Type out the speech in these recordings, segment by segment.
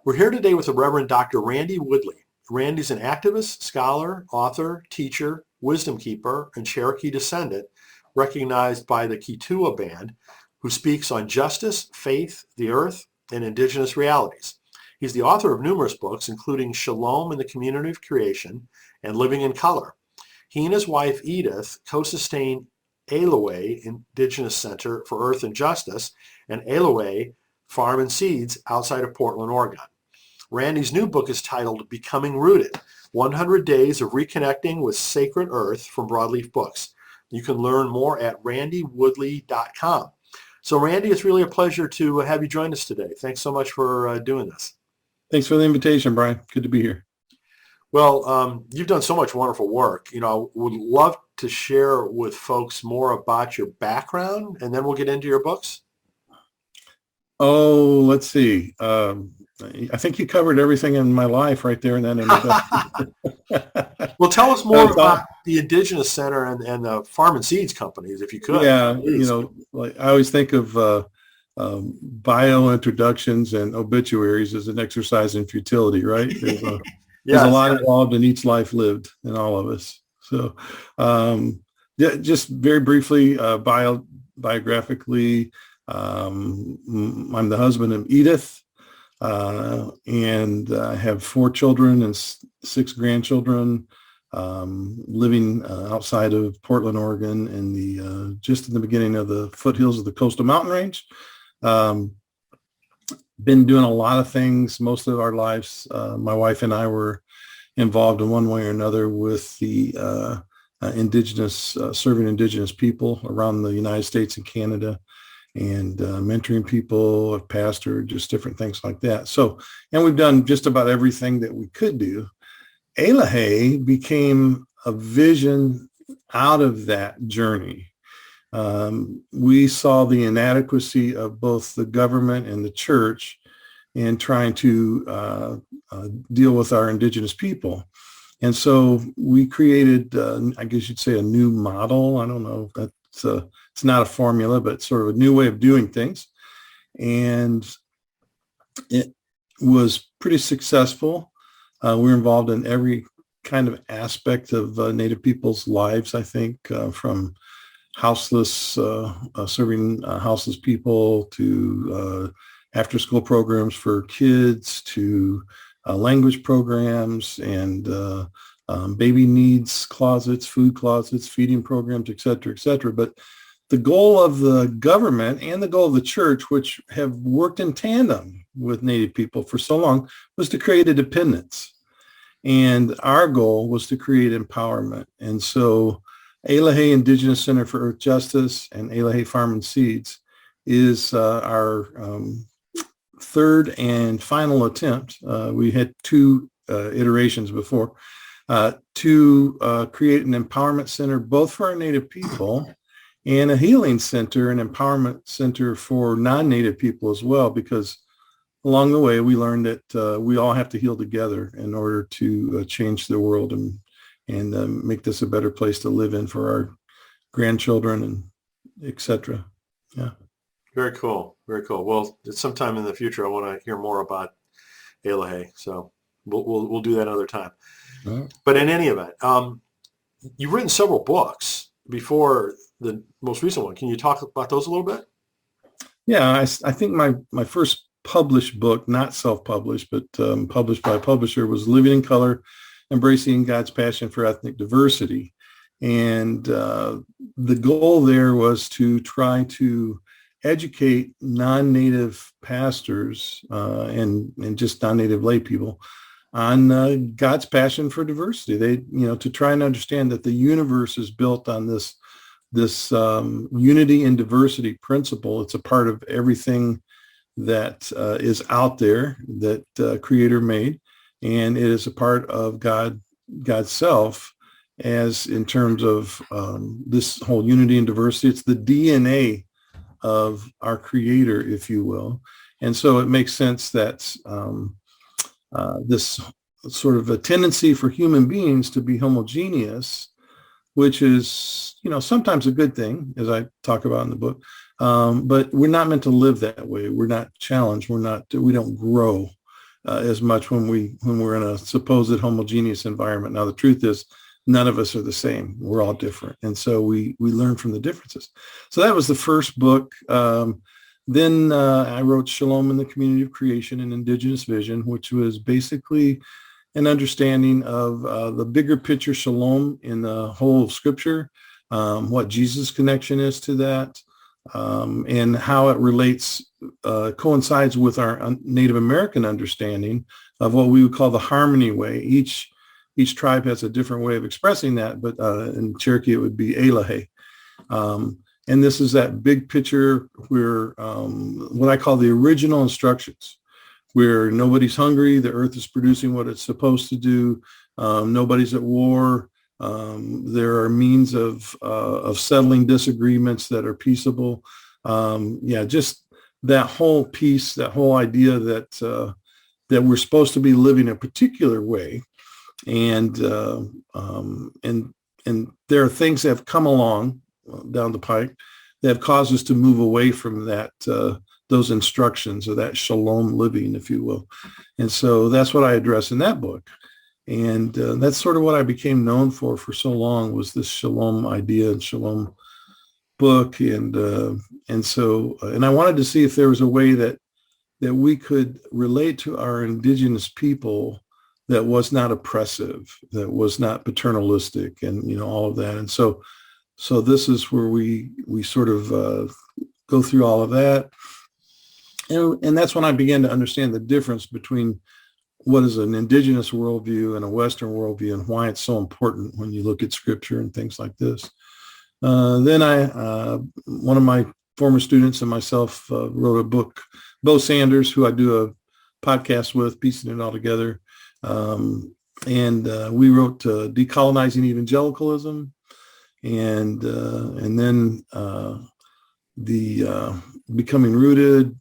We're here today with the Reverend Dr. Randy Woodley. Randy's an activist, scholar, author, teacher, wisdom keeper, and Cherokee descendant, recognized by the Keetoowah Band, who speaks on justice, faith, the earth, and indigenous realities. He's the author of numerous books, including Shalom in the Community of Creation and Living in Color. He and his wife, Edith, co-sustain Aloe Indigenous Center for Earth and Justice and Aloe Farm and Seeds outside of Portland, Oregon. Randy's new book is titled Becoming Rooted, 100 Days of Reconnecting with Sacred Earth from Broadleaf Books. You can learn more at randywoodley.com. So Randy, it's really a pleasure to have you join us today. Thanks so much for doing this. Thanks for the invitation, Brian. Good to be here. Well, you've done so much wonderful work. I would love to share with folks more about your background, and then we'll get into your books. Oh, let's see. I think you covered everything in my life right there in that introduction. Well, tell us more about the Indigenous Center and the Farm and Seeds companies, if you could. Yeah, please. Like I always think of bio introductions and obituaries as an exercise in futility, right? There's a lot involved in each life lived in all of us. So, just very briefly, biographically, I'm the husband of Edith. And I have 4 children and 6 grandchildren, living outside of Portland, Oregon, in the just in the beginning of the foothills of the coastal mountain range. Been doing a lot of things most of our lives. My wife and I were involved in one way or another with the serving indigenous people around the United States and Canada, and mentoring people, a pastor, just different things like that. So, and we've done just about everything that we could do. Aloha became a vision out of that journey. We saw the inadequacy of both the government and the church in trying to deal with our indigenous people. And so we created, I guess you'd say, a new model. I don't know if that's it's not a formula, but sort of a new way of doing things. And it was pretty successful. We're involved in every kind of aspect of Native people's lives, I think, from houseless, serving houseless people to after-school programs for kids to language programs and baby needs closets, food closets, feeding programs, et cetera, et cetera. But the goal of the government and the goal of the church, which have worked in tandem with Native people for so long, was to create a dependence. And our goal was to create empowerment. And so Aloha Indigenous Center for Earth Justice and Aloha Farm and Seeds is our third and final attempt. We had 2 iterations before to create an empowerment center, both for our Native people and a healing center, an empowerment center for non-Native people as well, because along the way we learned that we all have to heal together in order to change the world and make this a better place to live in for our grandchildren and et cetera. Yeah. Very cool. Very cool. Well, sometime in the future, I want to hear more about Aloha. So we'll do that another time. Right. But in any event, you've written several books before the most recent one. Can you talk about those a little bit? Yeah, I think my first published book, not self-published, but published by a publisher, was Living in Color, Embracing God's Passion for Ethnic Diversity. And the goal there was to try to educate non-Native pastors and just non-Native lay people on God's passion for diversity. They, to try and understand that the universe is built on this unity and diversity principle. It's a part of everything that is out there that Creator made, and it is a part of God's self, as in terms of this whole unity and diversity. It's the DNA of our Creator, if you will. And so it makes sense that this sort of a tendency for human beings to be homogeneous, which is, sometimes a good thing, as I talk about in the book, but we're not meant to live that way. We're not challenged. We don't grow. as much when we're in a supposed homogeneous environment. Now, the truth is, none of us are the same. We're all different. And so we learn from the differences. So that was the first book. Then I wrote Shalom in the Community of Creation, an Indigenous Vision, which was basically an understanding of the bigger picture shalom in the whole of Scripture, what Jesus' connection is to that, and how it relates, coincides with our Native American understanding of what we would call the harmony way. Each tribe has a different way of expressing that, but in Cherokee it would be Elahe. And this is that big picture where what I call the original instructions, where nobody's hungry, the earth is producing what it's supposed to do, nobody's at war, there are means of settling disagreements that are peaceable. Just that whole piece, that whole idea that we're supposed to be living a particular way, and there are things that have come along down the pike that have caused us to move away from that those instructions, or that shalom living, if you will. And so that's what I address in that book. And that's sort of what I became known for so long, was this shalom idea and shalom book. And I wanted to see if there was a way that we could relate to our indigenous people that was not oppressive, that was not paternalistic, and all of that. And so this is where we sort of go through all of that. And that's when I began to understand the difference between what is an indigenous worldview and a Western worldview, and why it's so important when you look at Scripture and things like this. Then one of my former students and myself wrote a book, Bo Sanders, who I do a podcast with, piecing it all together. And we wrote Decolonizing Evangelicalism, and then the Becoming Rooted,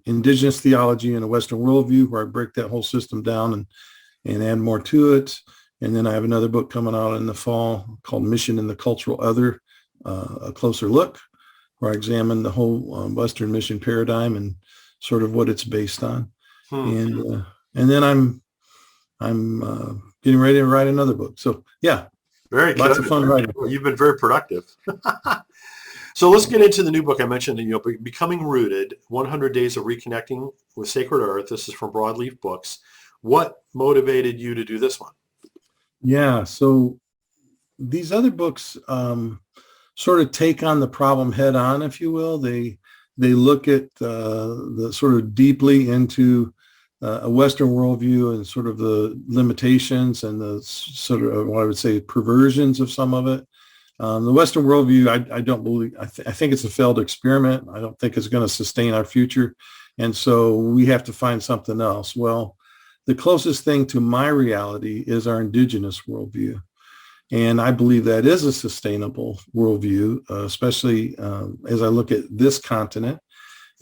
Indigenous Theology in a Western Worldview, where I break that whole system down and add more to it. And then I have another book coming out in the fall called Mission and the Cultural Other, a closer look, where I examine the whole Western mission paradigm and sort of what it's based on. And then I'm getting ready to write another book. So yeah, very lots good. of fun writing. Well, you've been very productive. So let's get into the new book I mentioned, Becoming Rooted, 100 Days of Reconnecting with Sacred Earth. This is from Broadleaf Books. What motivated you to do this one? Yeah, so these other books sort of take on the problem head on, if you will. They look at the sort of deeply into a Western worldview and sort of the limitations and the sort of what I would say perversions of some of it. The Western worldview, I don't believe, I think it's a failed experiment. I don't think it's going to sustain our future. And so we have to find something else. Well, the closest thing to my reality is our indigenous worldview. And I believe that is a sustainable worldview, especially as I look at this continent.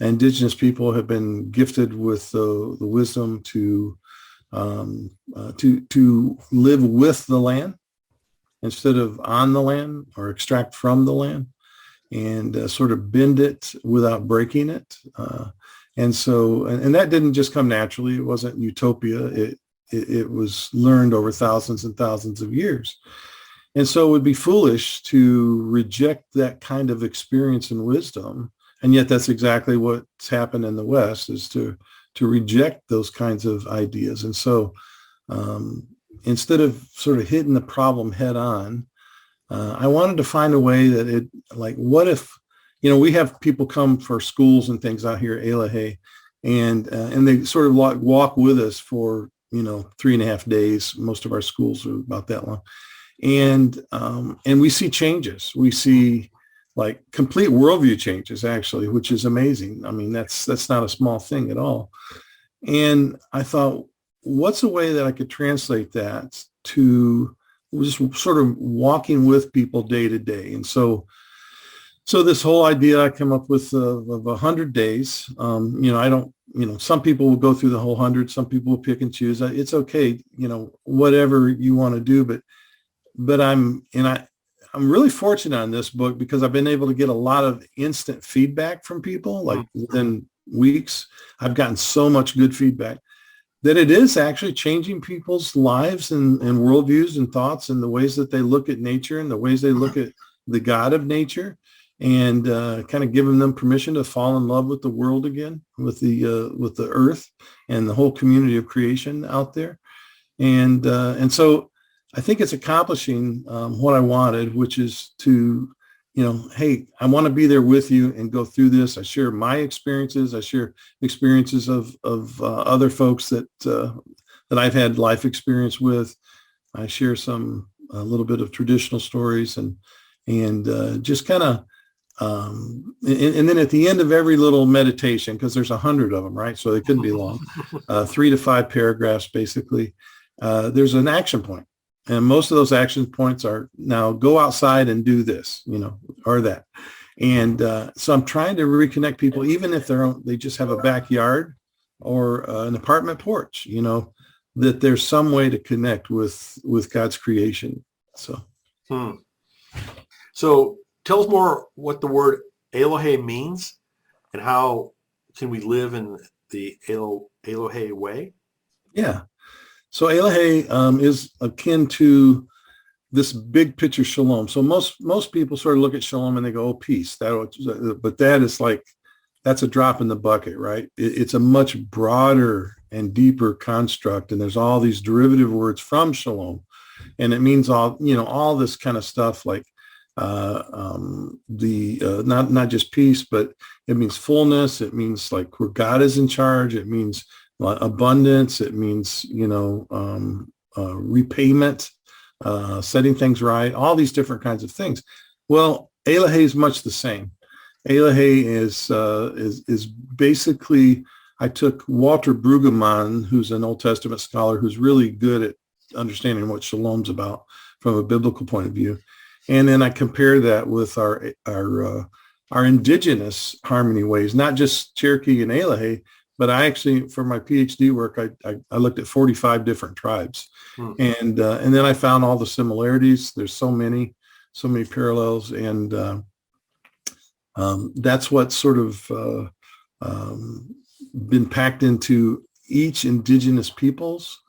Indigenous people have been gifted with the wisdom to live with the land instead of on the land, or extract from the land, and sort of bend it without breaking it. And that didn't just come naturally. It wasn't utopia. It was learned over thousands and thousands of years. And so it would be foolish to reject that kind of experience and wisdom. And yet that's exactly what's happened in the West, is to reject those kinds of ideas. And so instead of sort of hitting the problem head on, I wanted to find a way that what if, we have people come for schools and things out here at Elahe, and they sort of walk with us for, 3.5 days. Most of our schools are about that long. And we see changes. We see like complete worldview changes, actually, which is amazing. I mean, that's not a small thing at all. And I thought, what's a way that I could translate that to just sort of walking with people day to day? And so this whole idea I come up with of 100 days, I don't, some people will go through the whole 100, some people will pick and choose. It's okay, whatever you want to do, but I'm really fortunate on this book because I've been able to get a lot of instant feedback from people, like within weeks. I've gotten so much good feedback. that it is actually changing people's lives and worldviews and thoughts and the ways that they look at nature and the ways they look at the God of nature, and kind of giving them permission to fall in love with the world again, with the earth and the whole community of creation out there. And so I think it's accomplishing what I wanted, which is to, hey, I want to be there with you and go through this. I share my experiences. I share experiences of other folks that I've had life experience with. I share a little bit of traditional stories and just kind of, and then at the end of every little meditation, because there's 100 of them, right? So they couldn't be long, 3 to 5 paragraphs, basically. There's an action point. And most of those action points are now go outside and do this, or that. And so I'm trying to reconnect people, even if they just have a backyard or an apartment porch, that there's some way to connect with God's creation. So. So tell us more what the word Elohe means and how can we live in the Elohe way? Yeah. So Elohe is akin to this big picture shalom. So most people sort of look at shalom and they go, oh, peace. But that is that's a drop in the bucket, right? It's a much broader and deeper construct. And there's all these derivative words from shalom. And it means all this kind of stuff like not just peace, but it means fullness. It means like where God is in charge. It means abundance. It means, repayment, setting things right, all these different kinds of things. Well, Elohe is much the same. Elohe is basically, I took Walter Brueggemann, who's an Old Testament scholar, who's really good at understanding what shalom's about from a biblical point of view. And then I compare that with our indigenous harmony ways, not just Cherokee and Elohe, but I actually, for my PhD work, I looked at 45 different tribes. And then I found all the similarities. There's so many parallels. And that's what sort of been packed into each indigenous peoples.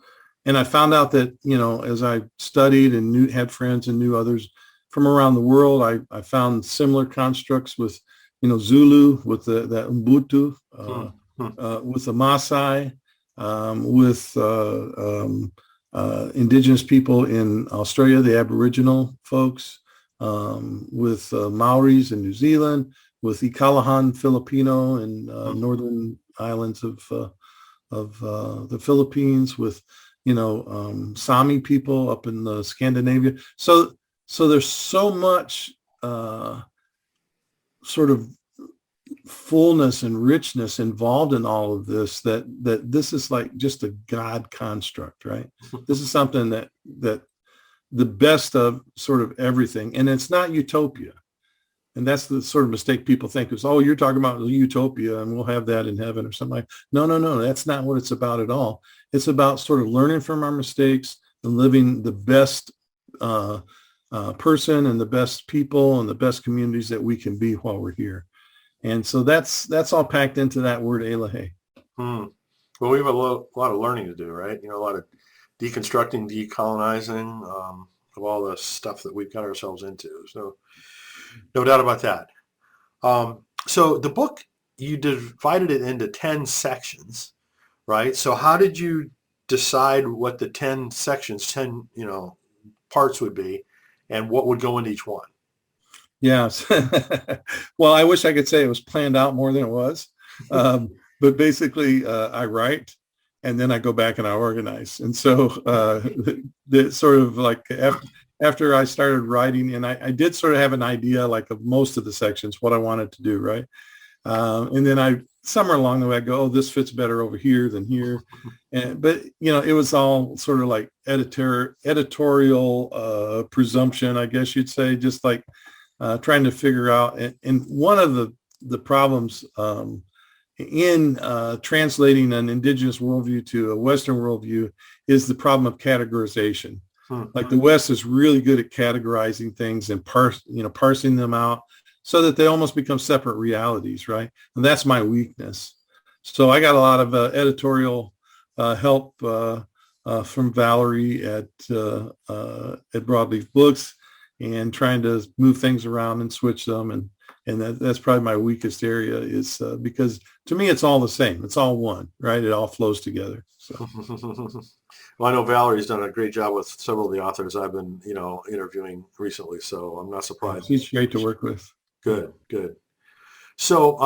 And I found out that, as I studied and had friends and knew others from around the world, I found similar constructs with, Zulu, with the Ubuntu, with the Maasai, with indigenous people in Australia, the Aboriginal folks, with Maoris in New Zealand, with Ikalahan Filipino in northern islands of the Philippines, with Sami people up in Scandinavia. So there's so much sort of fullness and richness involved in all of this that this is like just a God construct, right? This is something that the best of sort of everything, and it's not utopia. And that's the sort of mistake people think is, oh, you're talking about utopia and we'll have that in heaven or something like that. No, that's not what it's about at all. It's about sort of learning from our mistakes and living the best person and the best people and the best communities that we can be while we're here. And so that's all packed into that word Elohe. Well, we have a lot of learning to do, right? A lot of deconstructing, decolonizing of all the stuff that we've got ourselves into. So no doubt about that. So the book, you divided it into 10 sections, right? So how did you decide what the 10 sections, 10, parts would be and what would go into each one? Yes. Well, I wish I could say it was planned out more than it was. But basically I write and then I go back and I organize. And so the sort of like after I started writing, and I did sort of have an idea like of most of the sections, what I wanted to do, right? And then somewhere along the way I go, oh, this fits better over here than here. But it was all sort of like editorial presumption, I guess you'd say, just like trying to figure out. And one of the problems in translating an indigenous worldview to a Western worldview is the problem of categorization. Like the West is really good at categorizing things and parsing them out so that they almost become separate realities, right? And that's my weakness. So I got a lot of editorial help from Valerie at Broadleaf Books, and trying to move things around and switch them. And that's probably my weakest area, is because to me, it's all the same. It's all one, right? It all flows together. So. Well, I know Valerie's done a great job with several of the authors I've been, interviewing recently, so I'm not surprised. She's great to work with. Good, good. So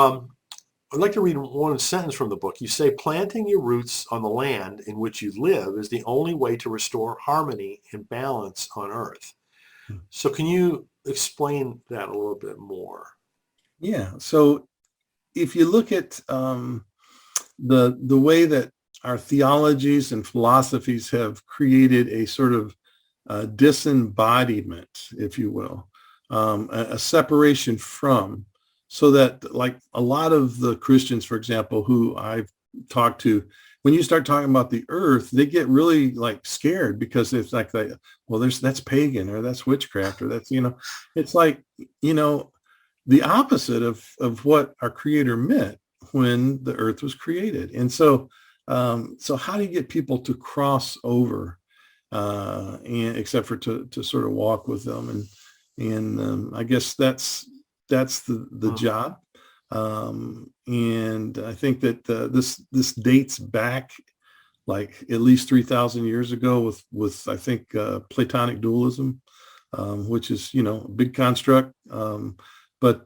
I'd like to read one sentence from the book. You say, planting your roots on the land in which you live is the only way to restore harmony and balance on Earth. So can you explain that a little bit more? Yeah. So if you look at the way that our theologies and philosophies have created a sort of disembodiment, if you will, a separation from, so that like a lot of the Christians, for example, who I've talked to, when you start talking about the earth, they get really like scared, because it's like, that's pagan, or that's witchcraft, or that's, it's like, the opposite of what our creator meant when the earth was created. And so how do you get people to cross over, and except for to sort of walk with them? And I guess that's the job. And I think that this dates back like at least 3,000 years ago with I think Platonic dualism, which is a big construct. But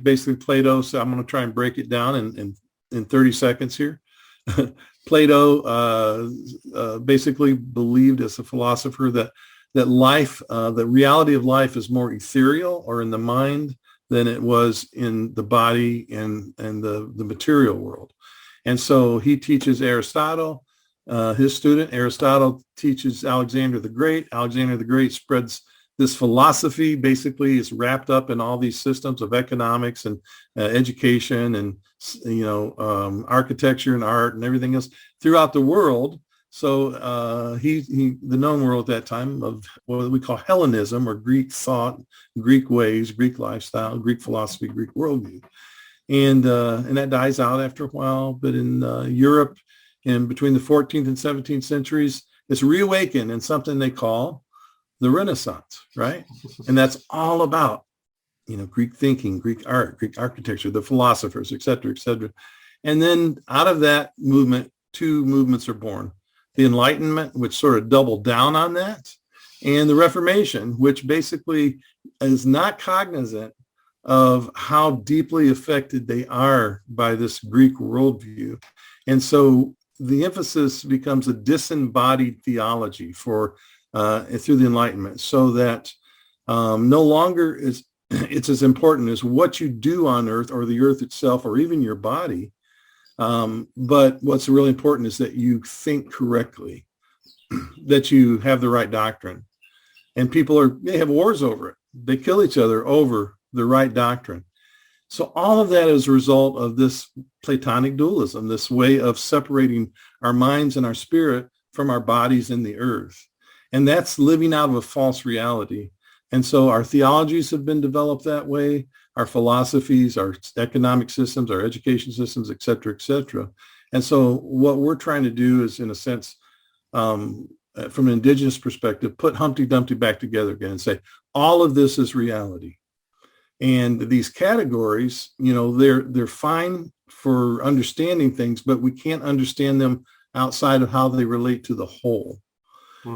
basically Plato. So I'm going to try and break it down in 30 seconds here. Plato basically believed, as a philosopher, that life, the reality of life, is more ethereal, or in the mind, than it was in the body and the material world. And so he teaches Aristotle, his student. Aristotle teaches Alexander the Great. Alexander the Great spreads this philosophy, basically is wrapped up in all these systems of economics and education and architecture and art and everything else throughout the world. So he the known world at that time of what we call Hellenism, or Greek thought, Greek ways, Greek lifestyle, Greek philosophy, Greek worldview, and that dies out after a while. But in Europe, in between the 14th and 17th centuries, it's reawakened in something they call the Renaissance, right? And that's all about Greek thinking, Greek art, Greek architecture, the philosophers, et cetera, et cetera. And then out of that movement, two movements are born. The Enlightenment, which sort of doubled down on that, and the Reformation, which basically is not cognizant of how deeply affected they are by this Greek worldview. And so the emphasis becomes a disembodied theology through the Enlightenment, so that no longer is it's as important as what you do on earth, or the earth itself, or even your body. But what's really important is that you think correctly, that you have the right doctrine. And they have wars over it. They kill each other over the right doctrine. So all of that is a result of this Platonic dualism, this way of separating our minds and our spirit from our bodies and the earth. And that's living out of a false reality. And so our theologies have been developed that way, our philosophies, our economic systems, our education systems, et cetera, et cetera. And so what we're trying to do is, in a sense, from an indigenous perspective, put Humpty Dumpty back together again and say, all of this is reality. And these categories, they're fine for understanding things, but we can't understand them outside of how they relate to the whole.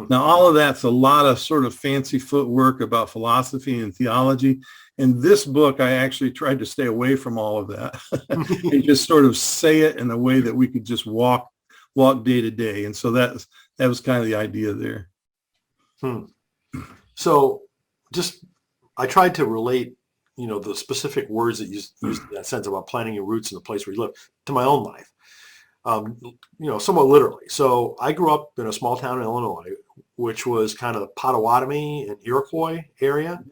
Now, all of that's a lot of sort of fancy footwork about philosophy and theology. In this book, I actually tried to stay away from all of that and just sort of say it in a way that we could just walk day to day. And so that was kind of the idea there. So I tried to relate, the specific words that you used in that sense about planting your roots in the place where you live to my own life. Somewhat literally. So I grew up in a small town in Illinois, which was kind of the Potawatomi and Iroquois area.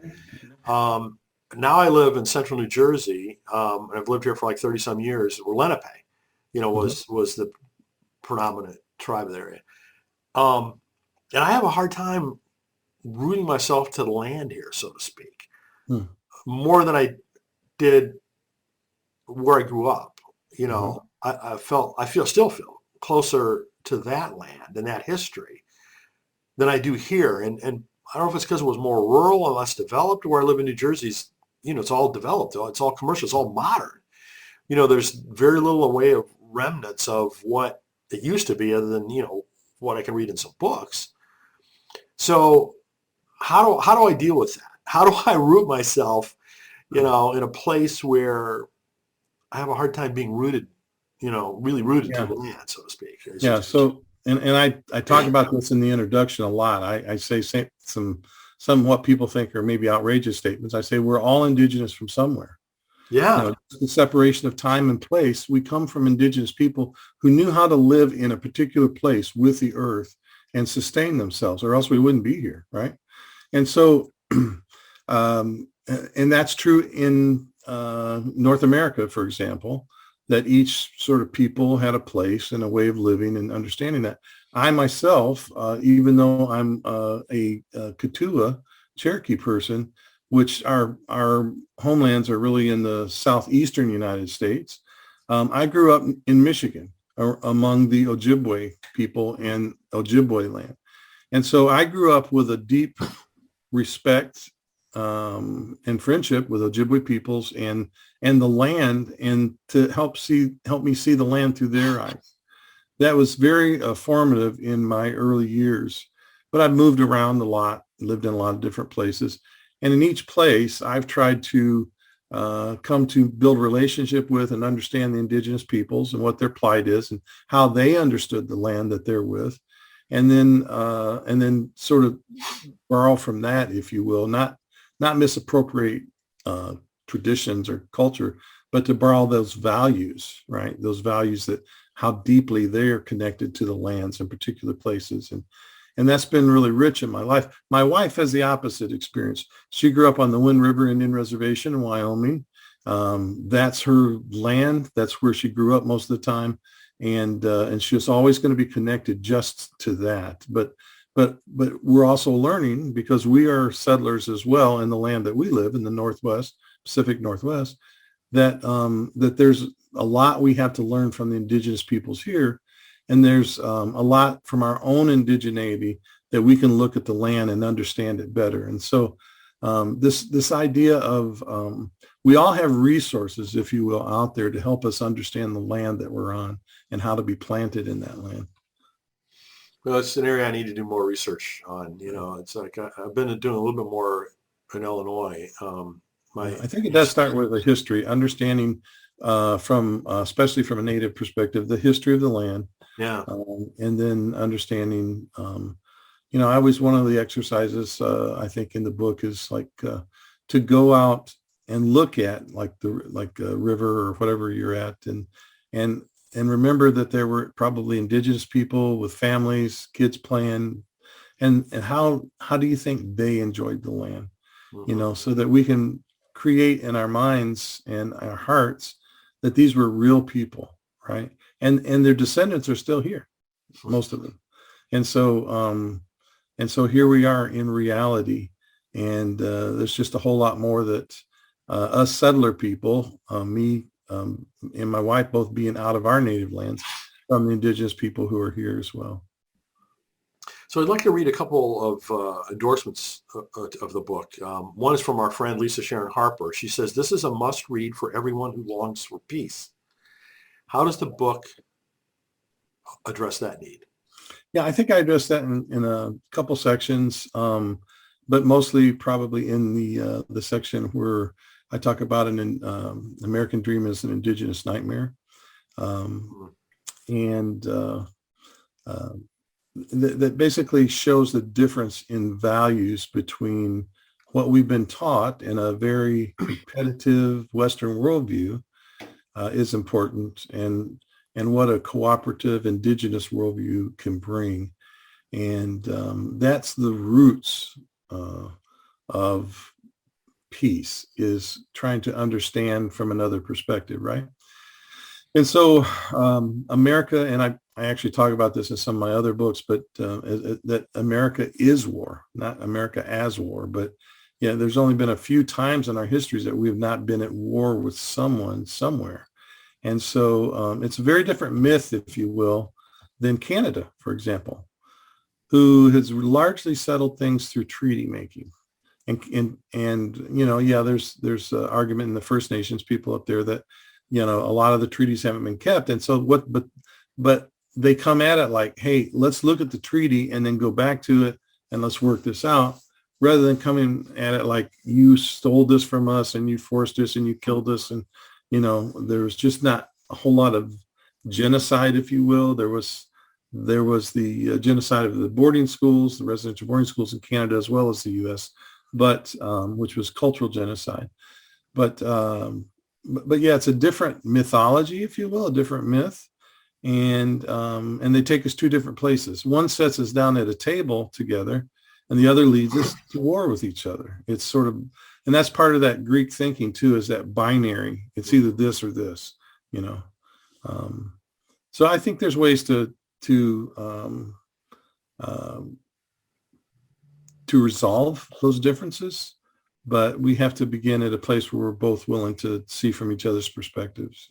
Now I live in central New Jersey, and I've lived here for like 30 some years, where Lenape, was the predominant tribe of the area. And I have a hard time rooting myself to the land here, so to speak, more than I did where I grew up. I still feel closer to that land and that history than I do here. And I don't know if it's because it was more rural and less developed. Where I live in New Jersey's, it's all developed. It's all commercial. It's all modern. There's very little in way of remnants of what it used to be other than, what I can read in some books. So how do I deal with that? How do I root myself, in a place where I have a hard time being rooted, really rooted to the land, so to speak. So, and I talk about this in the introduction a lot. I say some what people think are maybe outrageous statements. I say we're all indigenous from somewhere. Yeah. The separation of time and place. We come from indigenous people who knew how to live in a particular place with the earth and sustain themselves, or else we wouldn't be here, right? And so, and that's true in North America, for example, that each sort of people had a place and a way of living and understanding that. I myself, even though I'm a Kituwa Cherokee person, which our homelands are really in the southeastern United States, I grew up in Michigan among the Ojibwe people and Ojibwe land. And so I grew up with a deep respect and friendship with Ojibwe peoples and the land, and to help me see the land through their eyes. That was very formative in my early years. But I've moved around a lot, lived in a lot of different places. And in each place, I've tried to come to build relationship with and understand the indigenous peoples and what their plight is and how they understood the land that they're with. And then sort of borrow from that, if you will, not misappropriate traditions or culture, but to borrow those values, right? Those values that how deeply they're connected to the lands and particular places. And that's been really rich in my life. My wife has the opposite experience. She grew up on the Wind River Indian Reservation in Wyoming. That's her land. That's where she grew up most of the time. And she was always going to be connected just to that. But we're also learning, because we are settlers as well in the land that we live in, the Northwest, Pacific Northwest, that there's a lot we have to learn from the indigenous peoples here. And there's a lot from our own indigeneity that we can look at the land and understand it better. And so this idea of we all have resources, if you will, out there to help us understand the land that we're on and how to be planted in that land. Well, it's an area I need to do more research on. It's like I've been doing a little bit more in Illinois. I think it does start with the history, understanding from especially from a Native perspective, the history of the land. Yeah. And then understanding, one of the exercises I think in the book is like to go out and look at like a river or whatever you're at, and remember that there were probably indigenous people with families, kids playing, and how do you think they enjoyed the land? Mm-hmm. So that we can create in our minds and our hearts that these were real people, right? And their descendants are still here, most of them. And so here we are in reality. And there's just a whole lot more that us settler people, me and my wife both being out of our native lands, from the indigenous people who are here as well. So I'd like to read a couple of endorsements of the book. One is from our friend Lisa Sharon Harper. She says, "This is a must read for everyone who longs for peace." How does the book address that need? Yeah, I think I addressed that in a couple sections, but mostly probably in the section where I talk about an American dream as an indigenous nightmare. That basically shows the difference in values between what we've been taught in a very competitive Western worldview is important, and what a cooperative indigenous worldview can bring. And that's the roots of peace, is trying to understand from another perspective, right? And so America, and I actually talk about this in some of my other books, but that America is war, not America as war. But yeah, there's only been a few times in our histories that we have not been at war with someone somewhere. And so it's a very different myth, if you will, than Canada, for example, who has largely settled things through treaty making. And yeah, there's an argument in the First Nations people up there that, a lot of the treaties haven't been kept. And so but they come at it like, hey, let's look at the treaty and then go back to it and let's work this out, rather than coming at it like, you stole this from us and you forced us and you killed us. And, there was just not a whole lot of genocide, if you will. There was the genocide of the boarding schools, the residential boarding schools in Canada, as well as the U.S., but which was cultural genocide. But yeah, it's a different mythology, if you will, a different myth. And they take us two different places. One sets us down at a table together, and the other leads us to war with each other. It's sort of, and that's part of that Greek thinking too, is that binary. It's either this or this, So I think there's ways to resolve those differences, but we have to begin at a place where we're both willing to see from each other's perspectives.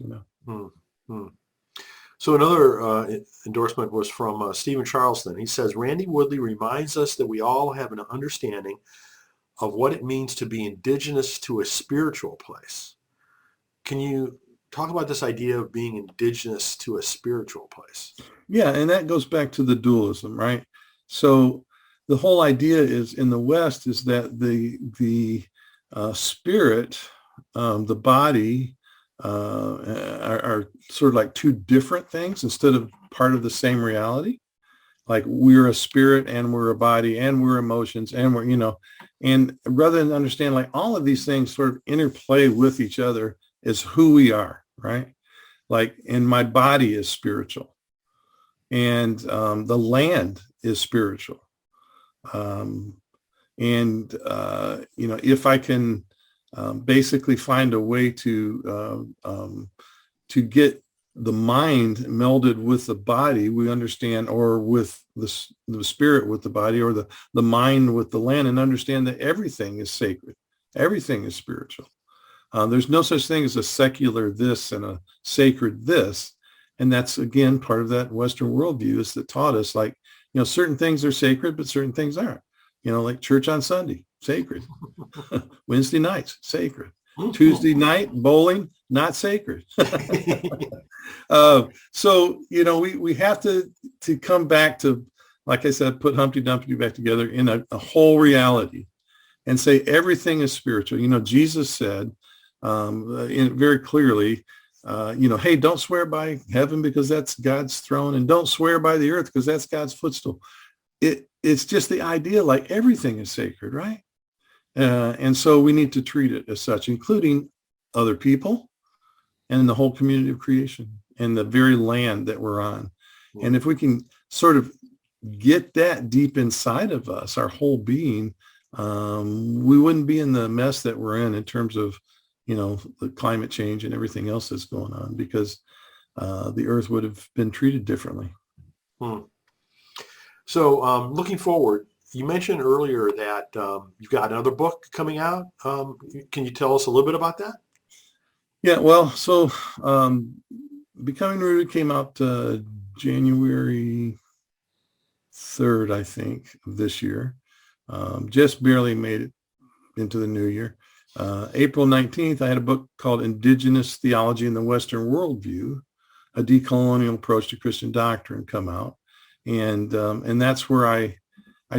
So another endorsement was from Stephen Charleston. He says, Randy Woodley reminds us that we all have an understanding of what it means to be indigenous to a spiritual place. Can you talk about this idea of being indigenous to a spiritual place? Yeah, and that goes back to the dualism, right? So the whole idea is in the West is that the spirit, the body, are sort of like two different things instead of part of the same reality. Like we're a spirit and we're a body and we're emotions and we're, and rather than understand like all of these things sort of interplay with each other is who we are, right? Like, and my body is spiritual and the land is spiritual. If I can basically find a way to get the mind melded with the body, we understand, or with the spirit with the body, or the mind with the land, and understand that everything is sacred. Everything is spiritual. There's no such thing as a secular this and a sacred this. And that's, again, part of that Western worldview is that taught us like, certain things are sacred, but certain things aren't. Like church on Sunday, sacred. Wednesday nights, sacred. Tuesday night, bowling, not sacred. So, we have to come back to, like I said, put Humpty Dumpty back together in a whole reality and say everything is spiritual. Jesus said very clearly, hey, don't swear by heaven because that's God's throne, and don't swear by the earth because that's God's footstool. It's just the idea like everything is sacred, right? And so we need to treat it as such, including other people and the whole community of creation and the very land that we're on. And if we can sort of get that deep inside of us, our whole being, we wouldn't be in the mess that we're in terms of, the climate change and everything else that's going on, because the earth would have been treated differently. So looking forward, you mentioned earlier that you've got another book coming out. Can you tell us a little bit about that? Yeah, well, so Becoming Rooted came out January 3rd, I think, of this year. Just barely made it into the new year. April 19th, I had a book called Indigenous Theology in the Western Worldview, a decolonial approach to Christian doctrine come out. And that's where I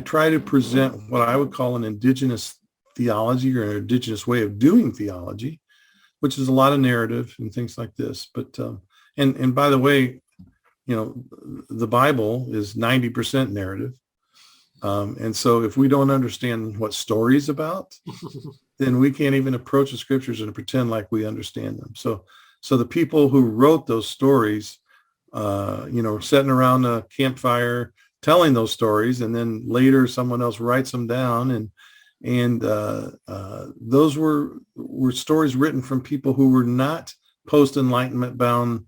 try to present what I would call an indigenous theology or an indigenous way of doing theology, which is a lot of narrative and things like this. But, and by the way, the Bible is 90% narrative. And so if we don't understand what story is about, then we can't even approach the scriptures and pretend like we understand them. So the people who wrote those stories, sitting around a campfire telling those stories, and then later someone else writes them down, and those were stories written from people who were not post-Enlightenment bound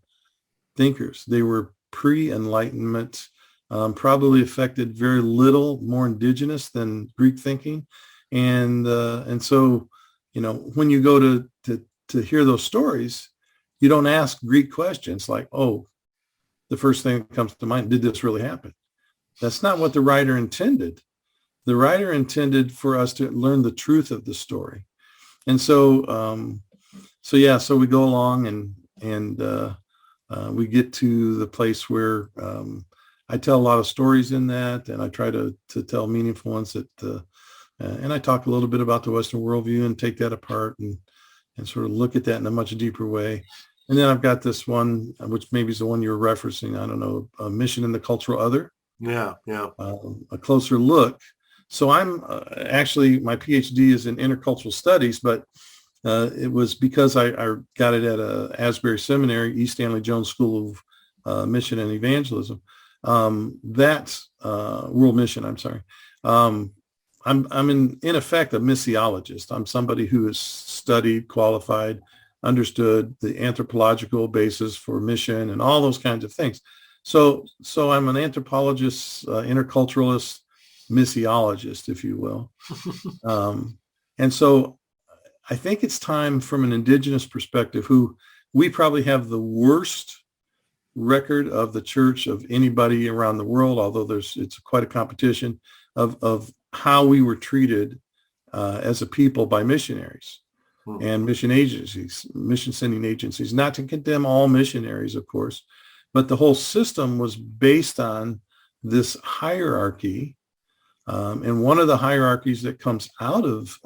thinkers. They were pre-Enlightenment, probably affected very little more indigenous than Greek thinking, and so when you go to hear those stories, you don't ask Greek questions like, oh, the first thing that comes to mind, did this really happen? That's not what the writer intended. The writer intended for us to learn the truth of the story. And so, so we go along and we get to the place where I tell a lot of stories in that, and I try to tell meaningful ones that, and I talk a little bit about the Western worldview and take that apart and sort of look at that in a much deeper way. And then I've got this one, which maybe is the one you were referencing. I don't know, a mission in the cultural other. Yeah. A closer look. So I'm actually, my PhD is in intercultural studies, but it was because I got it at Asbury Seminary, East Stanley Jones School of Mission and Evangelism. That's World Mission, I'm sorry. I'm in effect a missiologist. I'm somebody who has studied, qualified, understood the anthropological basis for mission and all those kinds of things. So I'm an anthropologist, interculturalist, missiologist, if you will. And so I think it's time from an indigenous perspective, who we probably have the worst record of the church of anybody around the world, although it's quite a competition of how we were treated as a people by missionaries and mission agencies, mission sending agencies, not to condemn all missionaries, of course, but the whole system was based on this hierarchy. And one of the hierarchies that comes out of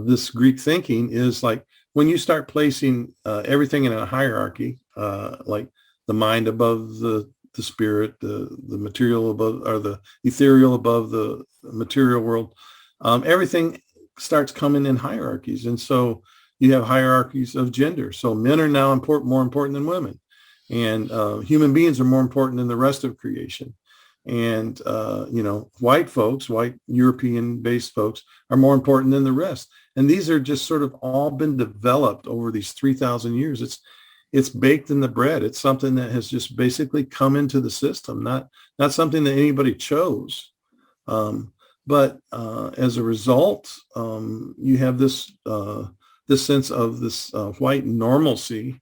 this Greek thinking is like when you start placing everything in a hierarchy, like the mind above the spirit, the material above, or the ethereal above the material world, everything starts coming in hierarchies. And so you have hierarchies of gender. So men are now more important than women, and human beings are more important than the rest of creation. And, white folks, white European-based folks are more important than the rest. And these are just sort of all been developed over these 3,000 years. It's baked in the bread. It's something that has just basically come into the system, not something that anybody chose. But as a result, you have this sense of this white normalcy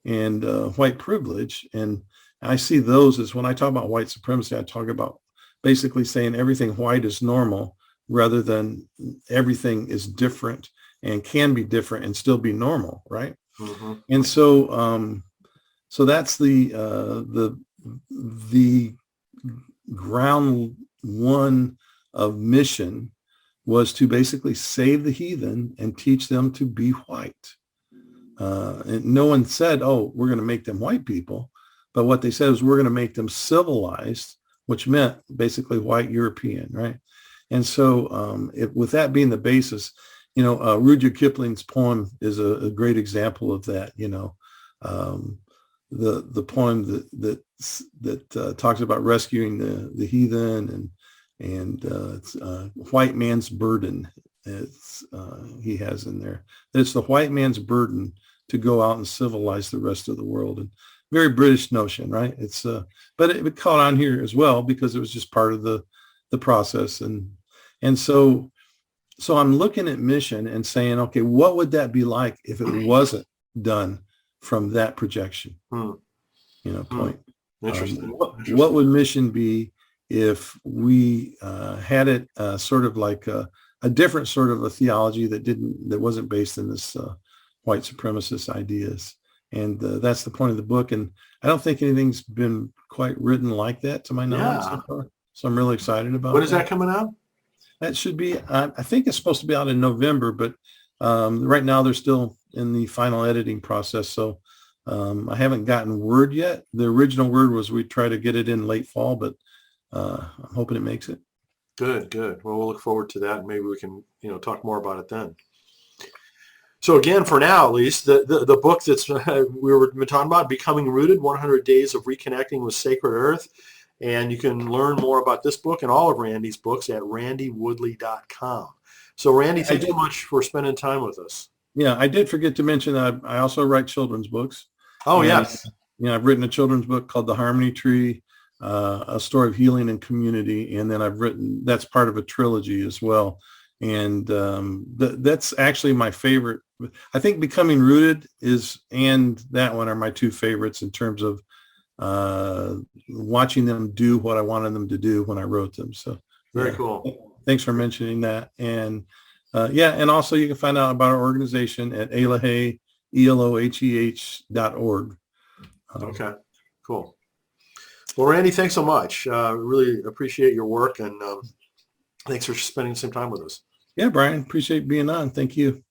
and white privilege. And I see those as, when I talk about white supremacy, I talk about basically saying everything white is normal rather than everything is different and can be different and still be normal, right? Mm-hmm. And so that's the ground one of mission, was to basically save the heathen and teach them to be white. And no one said, "Oh, we're going to make them white people." But what they said is, we're going to make them civilized, which meant basically white European, right? And so with that being the basis, Rudyard Kipling's poem is a great example of that. The poem that talks about rescuing the heathen and it's white man's burden. He has in there that it's the white man's burden to go out and civilize the rest of the world. And very British notion, right? It's but it caught on here as well because it was just part of the process. And so I'm looking at mission and saying, okay, what would that be like if it wasn't done from that projection? Point. Interesting. What would mission be if we had it sort of like a different sort of a theology that wasn't based in this white supremacist ideas? And that's the point of the book. And I don't think anything's been quite written like that to my knowledge so far. So I'm really excited about it. When is that coming out? That should be, I think it's supposed to be out in November, but right now they're still in the final editing process. So I haven't gotten word yet. The original word was we try to get it in late fall, but I'm hoping it makes it. Good. Well, we'll look forward to that. And maybe we can, talk more about it then. So again, for now, at least, the book that's we were talking about, Becoming Rooted, 100 Days of Reconnecting with Sacred Earth. And you can learn more about this book and all of Randy's books at randywoodley.com. So Randy, thank you so much for spending time with us. Yeah, I did forget to mention that I also write children's books. Oh, yes. I've written a children's book called The Harmony Tree, a story of healing and community. And then that's part of a trilogy as well. And that's actually my favorite. I think Becoming Rooted and that one are my two favorites in terms of watching them do what I wanted them to do when I wrote them. So Very cool. Thanks for mentioning that. And and also you can find out about our organization at eloheh, eloheh.org. Okay, cool. Well, Randy, thanks so much. Really appreciate your work, and thanks for spending some time with us. Yeah, Brian, appreciate being on. Thank you.